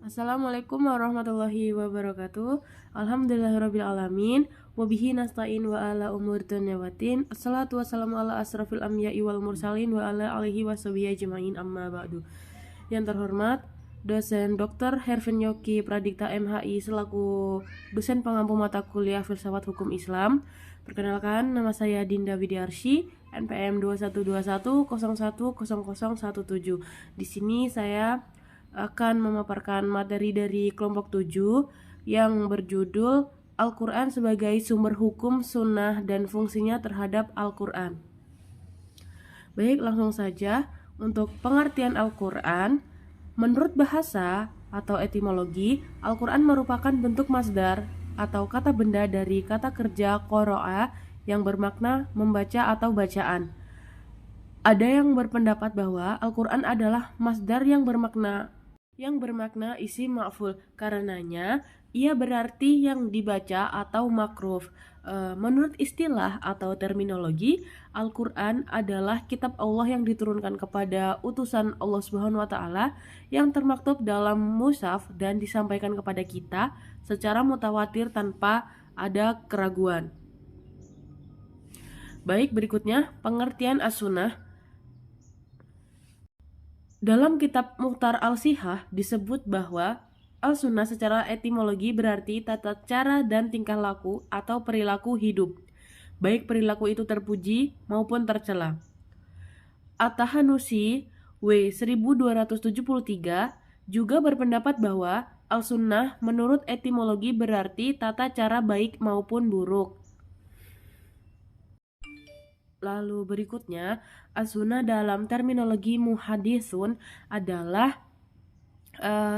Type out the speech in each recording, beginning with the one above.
Assalamualaikum warahmatullahi wabarakatuh. Alhamdulillahirabbil alamin. Wabihi nasta'in wa ala umur dunya waddin. Assalatu wassalamu ala asrafil anbiya'i wal mursalin wa ala alihi washabihi ajmain amma ba'du. Yang terhormat dosen Dr. Hervin Yoki Pradikta MHI selaku dosen pengampu mata kuliah Filsafat Hukum Islam. Perkenalkan, nama saya Dinda Widiarsy, NPM 2121010017. Di sini saya akan memaparkan materi dari kelompok 7 yang berjudul Al-Quran sebagai sumber hukum, sunnah, dan fungsinya terhadap Al-Quran. Baik, langsung saja. Untuk pengertian Al-Quran, menurut bahasa atau etimologi, Al-Quran merupakan bentuk masdar atau kata benda dari kata kerja qoro'a yang bermakna membaca atau bacaan. Ada yang berpendapat bahwa Al-Quran adalah masdar yang bermakna isi ma'ful, karenanya ia berarti yang dibaca atau makruf. Menurut istilah atau terminologi, Al-Quran adalah kitab Allah yang diturunkan kepada utusan Allah Subhanahu wa Ta'ala yang termaktub dalam mushaf dan disampaikan kepada kita secara mutawatir tanpa ada keraguan. Baik, berikutnya pengertian as-sunnah. Dalam kitab Mukhtar al-Sihah disebut bahwa al-sunnah secara etimologi berarti tata cara dan tingkah laku atau perilaku hidup, baik perilaku itu terpuji maupun tercela. At-Tahanusi W 1273 juga berpendapat bahwa al-sunnah menurut etimologi berarti tata cara baik maupun buruk. Lalu berikutnya, as-sunnah dalam terminologi muhaddisun adalah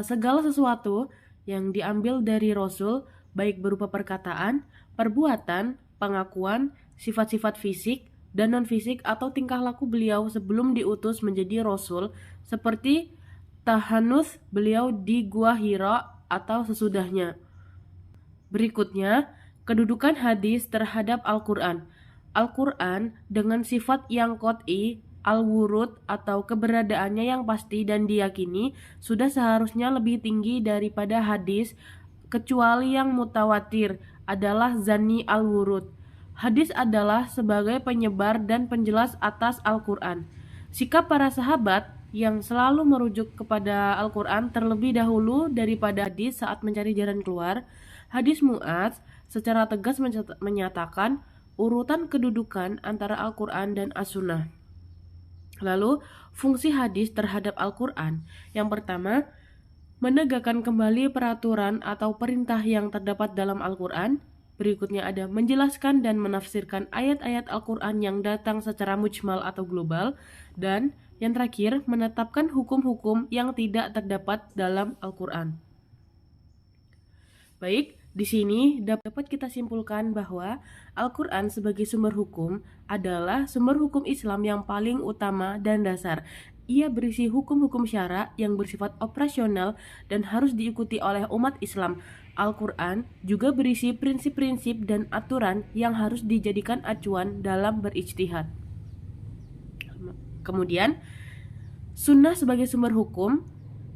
segala sesuatu yang diambil dari Rasul, baik berupa perkataan, perbuatan, pengakuan, sifat-sifat fisik dan non-fisik atau tingkah laku beliau sebelum diutus menjadi Rasul, seperti tahanus beliau di Gua Hira atau sesudahnya. Berikutnya, kedudukan hadis terhadap Al-Quran. Al-Quran dengan sifat yang qot'i, al-wurud atau keberadaannya yang pasti dan diyakini sudah seharusnya lebih tinggi daripada hadis, kecuali yang mutawatir adalah zanni al-wurud. Hadis adalah sebagai penyebar dan penjelas atas Al-Quran. Sikap para sahabat yang selalu merujuk kepada Al-Quran terlebih dahulu daripada hadis saat mencari jalan keluar. Hadis Mu'adz secara tegas menyatakan urutan kedudukan antara Al-Quran dan As-Sunnah. Lalu, fungsi hadis terhadap Al-Quran. Yang pertama, menegakkan kembali peraturan atau perintah yang terdapat dalam Al-Quran. Berikutnya ada menjelaskan dan menafsirkan ayat-ayat Al-Quran yang datang secara mujmal atau global. Dan yang terakhir, menetapkan hukum-hukum yang tidak terdapat dalam Al-Quran. Baik, di sini dapat kita simpulkan bahwa Al-Quran sebagai sumber hukum adalah sumber hukum Islam yang paling utama dan dasar. Ia berisi hukum-hukum syara yang bersifat operasional dan harus diikuti oleh umat Islam. Al-Quran juga berisi prinsip-prinsip dan aturan yang harus dijadikan acuan dalam berijtihad. Kemudian, sunnah sebagai sumber hukum.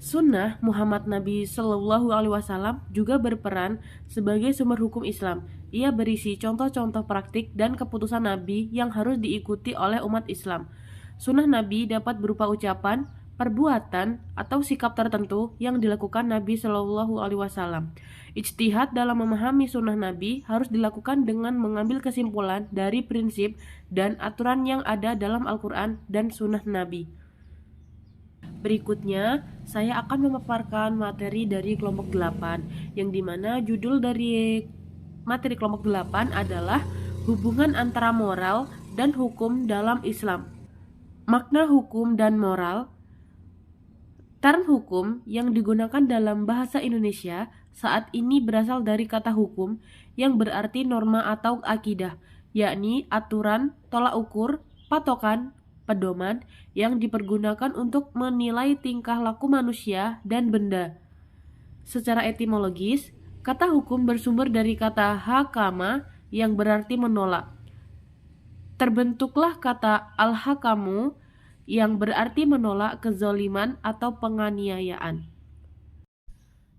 Sunnah Muhammad Nabi Shallallahu Alaihi Wasallam juga berperan sebagai sumber hukum Islam. Ia berisi contoh-contoh praktik dan keputusan Nabi yang harus diikuti oleh umat Islam. Sunnah Nabi dapat berupa ucapan, perbuatan, atau sikap tertentu yang dilakukan Nabi Shallallahu Alaihi Wasallam. Ijtihad dalam memahami sunnah Nabi harus dilakukan dengan mengambil kesimpulan dari prinsip dan aturan yang ada dalam Al-Quran dan sunnah Nabi. Berikutnya, saya akan memaparkan materi dari kelompok 8, yang dimana judul dari materi kelompok 8 adalah hubungan antara moral dan hukum dalam Islam. Makna hukum dan moral. Term hukum yang digunakan dalam bahasa Indonesia saat ini berasal dari kata hukum yang berarti norma atau akidah, yakni aturan, tolak ukur, patokan, pedoman yang dipergunakan untuk menilai tingkah laku manusia dan benda. Secara etimologis, kata hukum bersumber dari kata hakama yang berarti menolak. Terbentuklah kata al-hakamu yang berarti menolak kezaliman atau penganiayaan.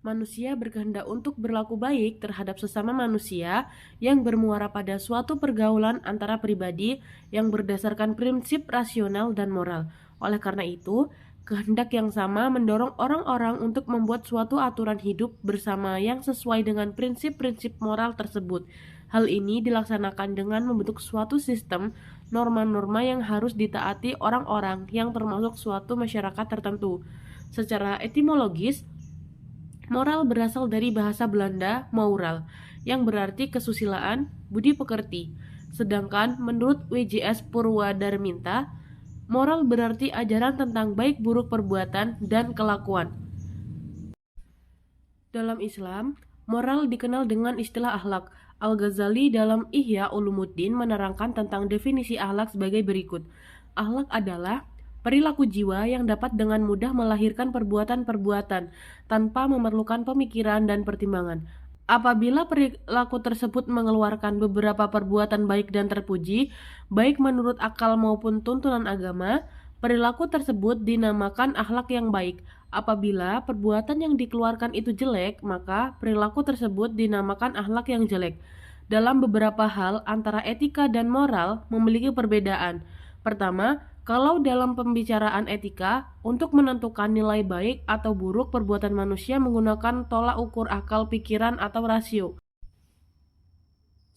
Manusia berkehendak untuk berlaku baik terhadap sesama manusia yang bermuara pada suatu pergaulan antara pribadi yang berdasarkan prinsip rasional dan moral. Oleh karena itu, kehendak yang sama mendorong orang-orang untuk membuat suatu aturan hidup bersama yang sesuai dengan prinsip-prinsip moral tersebut. Hal ini dilaksanakan dengan membentuk suatu sistem norma-norma yang harus ditaati orang-orang yang termasuk suatu masyarakat tertentu. Secara etimologis, moral berasal dari bahasa Belanda "moral", yang berarti kesusilaan, budi pekerti. Sedangkan menurut WJS Purwadarminta, moral berarti ajaran tentang baik buruk perbuatan dan kelakuan. Dalam Islam, moral dikenal dengan istilah akhlak. Al-Ghazali dalam Ihya Ulumuddin menerangkan tentang definisi akhlak sebagai berikut. Akhlak adalah perilaku jiwa yang dapat dengan mudah melahirkan perbuatan-perbuatan tanpa memerlukan pemikiran dan pertimbangan. Apabila perilaku tersebut mengeluarkan beberapa perbuatan baik dan terpuji, baik menurut akal maupun tuntunan agama, perilaku tersebut dinamakan akhlak yang baik. Apabila perbuatan yang dikeluarkan itu jelek, maka perilaku tersebut dinamakan akhlak yang jelek. Dalam beberapa hal, antara etika dan moral memiliki perbedaan. Pertama, kalau dalam pembicaraan etika, untuk menentukan nilai baik atau buruk perbuatan manusia menggunakan tolak ukur akal, pikiran, atau rasio.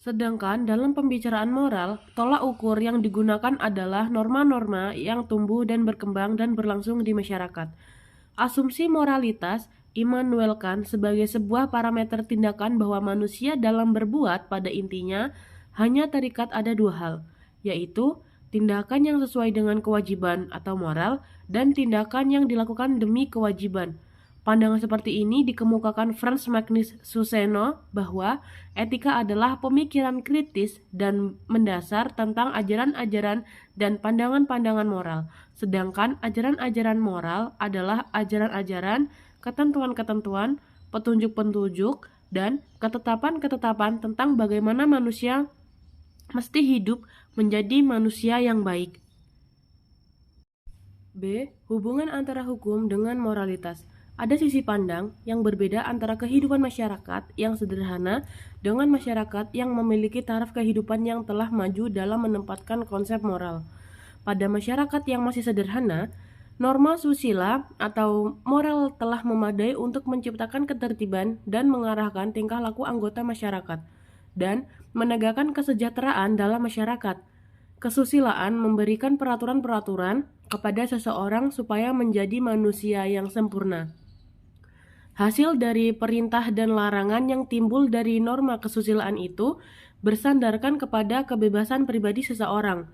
Sedangkan dalam pembicaraan moral, tolak ukur yang digunakan adalah norma-norma yang tumbuh dan berkembang dan berlangsung di masyarakat. Asumsi moralitas Immanuel Kant sebagai sebuah parameter tindakan bahwa manusia dalam berbuat pada intinya hanya terikat ada dua hal, yaitu tindakan yang sesuai dengan kewajiban atau moral dan tindakan yang dilakukan demi kewajiban. Pandangan seperti ini dikemukakan Franz Magnus Suseno bahwa etika adalah pemikiran kritis dan mendasar tentang ajaran-ajaran dan pandangan-pandangan moral. Sedangkan ajaran-ajaran moral adalah ajaran-ajaran, ketentuan-ketentuan, petunjuk-petunjuk, dan ketetapan-ketetapan tentang bagaimana manusia mesti hidup menjadi manusia yang baik. B. Hubungan antara hukum dengan moralitas. Ada sisi pandang yang berbeda antara kehidupan masyarakat yang sederhana dengan masyarakat yang memiliki taraf kehidupan yang telah maju dalam menempatkan konsep moral. Pada masyarakat yang masih sederhana, norma susila atau moral telah memadai untuk menciptakan ketertiban dan mengarahkan tingkah laku anggota masyarakat dan menegakkan kesejahteraan dalam masyarakat. Kesusilaan memberikan peraturan-peraturan kepada seseorang supaya menjadi manusia yang sempurna. Hasil dari perintah dan larangan yang timbul dari norma kesusilaan itu bersandarkan kepada kebebasan pribadi seseorang.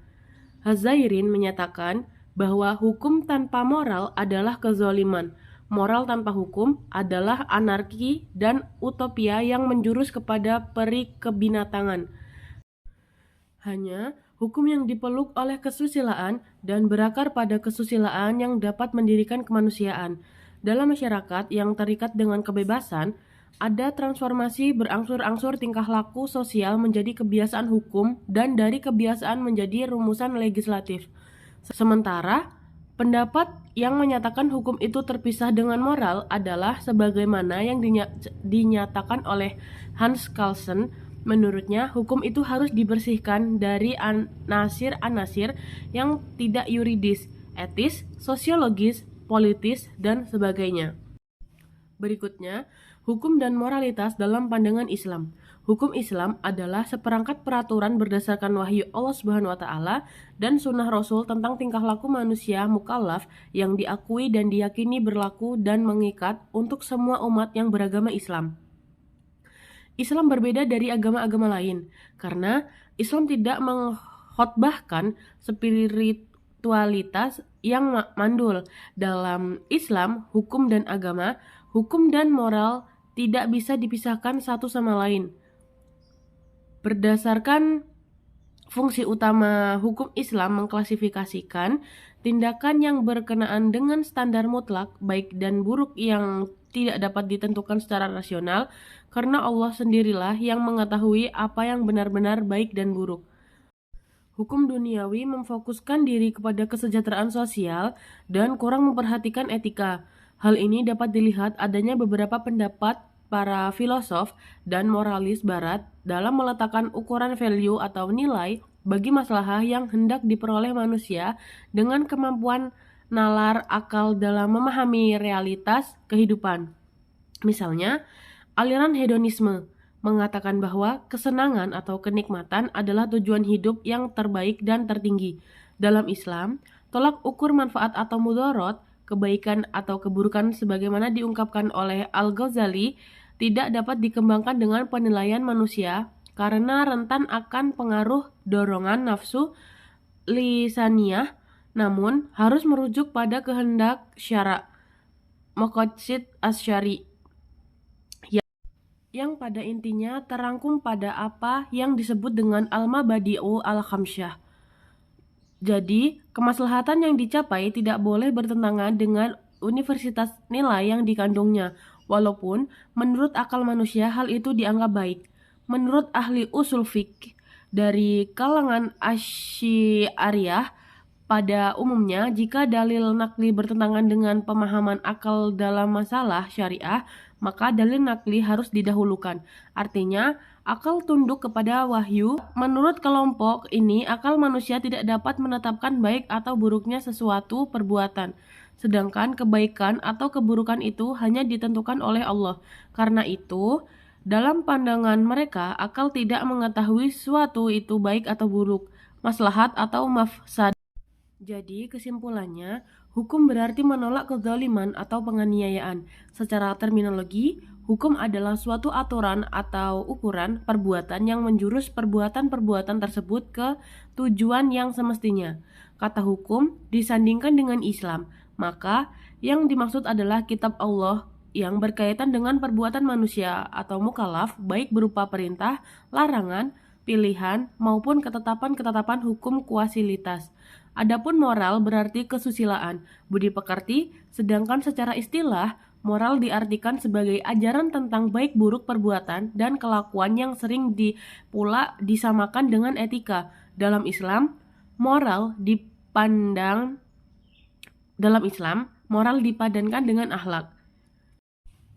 Hazairin menyatakan bahwa hukum tanpa moral adalah kezaliman. Moral tanpa hukum adalah anarki dan utopia yang menjurus kepada perikebinatangan. Hanya hukum yang dipeluk oleh kesusilaan dan berakar pada kesusilaan yang dapat mendirikan kemanusiaan. Dalam masyarakat yang terikat dengan kebebasan, ada transformasi berangsur-angsur tingkah laku sosial menjadi kebiasaan hukum dan dari kebiasaan menjadi rumusan legislatif. Sementara, pendapat yang menyatakan hukum itu terpisah dengan moral adalah sebagaimana yang dinyatakan oleh Hans Kelsen. Menurutnya, hukum itu harus dibersihkan dari anasir-anasir yang tidak yuridis, etis, sosiologis, politis, dan sebagainya. Berikutnya, hukum dan moralitas dalam pandangan Islam. Hukum Islam adalah seperangkat peraturan berdasarkan wahyu Allah SWT dan sunnah Rasul tentang tingkah laku manusia mukallaf yang diakui dan diyakini berlaku dan mengikat untuk semua umat yang beragama Islam. Islam berbeda dari agama-agama lain karena Islam tidak mengkhotbahkan spiritualitas yang mandul. Dalam Islam, hukum dan agama, hukum dan moral tidak bisa dipisahkan satu sama lain. Berdasarkan fungsi utama hukum Islam mengklasifikasikan tindakan yang berkenaan dengan standar mutlak baik dan buruk yang tidak dapat ditentukan secara rasional karena Allah sendirilah yang mengetahui apa yang benar-benar baik dan buruk. Hukum duniawi memfokuskan diri kepada kesejahteraan sosial dan kurang memperhatikan etika. Hal ini dapat dilihat adanya beberapa pendapat para filosof dan moralis barat dalam meletakkan ukuran value atau nilai bagi masalah yang hendak diperoleh manusia dengan kemampuan nalar akal dalam memahami realitas kehidupan. Misalnya, aliran hedonisme mengatakan bahwa kesenangan atau kenikmatan adalah tujuan hidup yang terbaik dan tertinggi. Dalam Islam, tolak ukur manfaat atau mudorot, kebaikan atau keburukan sebagaimana diungkapkan oleh Al-Ghazali, tidak dapat dikembangkan dengan penilaian manusia karena rentan akan pengaruh dorongan nafsu lisaniyah, namun harus merujuk pada kehendak syara, maqasid asyari, yang pada intinya terangkum pada apa yang disebut dengan al-mabadi'u al-khamsyah. Jadi, kemaslahatan yang dicapai tidak boleh bertentangan dengan universitas nilai yang dikandungnya, walaupun menurut akal manusia hal itu dianggap baik. Menurut ahli usul fiqh dari kalangan Asy'ariyah, pada umumnya, jika dalil nakli bertentangan dengan pemahaman akal dalam masalah syariah, maka dalil nakli harus didahulukan. Artinya, akal tunduk kepada wahyu. Menurut kelompok ini, akal manusia tidak dapat menetapkan baik atau buruknya sesuatu perbuatan. Sedangkan kebaikan atau keburukan itu hanya ditentukan oleh Allah. Karena itu, dalam pandangan mereka, akal tidak mengetahui sesuatu itu baik atau buruk, maslahat atau mafsad. Jadi, kesimpulannya, hukum berarti menolak kezaliman atau penganiayaan. Secara terminologi, hukum adalah suatu aturan atau ukuran perbuatan yang menjurus perbuatan-perbuatan tersebut ke tujuan yang semestinya. Kata hukum disandingkan dengan Islam, maka yang dimaksud adalah kitab Allah yang berkaitan dengan perbuatan manusia atau mukallaf, baik berupa perintah, larangan, pilihan, maupun ketetapan-ketetapan hukum kuasilitas. Adapun moral berarti kesusilaan, budi pekerti, sedangkan secara istilah, moral diartikan sebagai ajaran tentang baik buruk perbuatan dan kelakuan yang sering pula disamakan dengan etika. Dalam Islam, moral dipadankan dengan akhlak.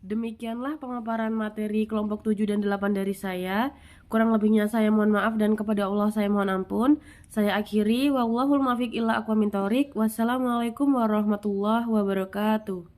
Demikianlah pemaparan materi kelompok 7 dan 8 dari saya. Kurang lebihnya saya mohon maaf dan kepada Allah saya mohon ampun. Saya akhiri, wallahul muwaffiq ila aqwamit thoriq. Wassalamualaikum warahmatullahi wabarakatuh.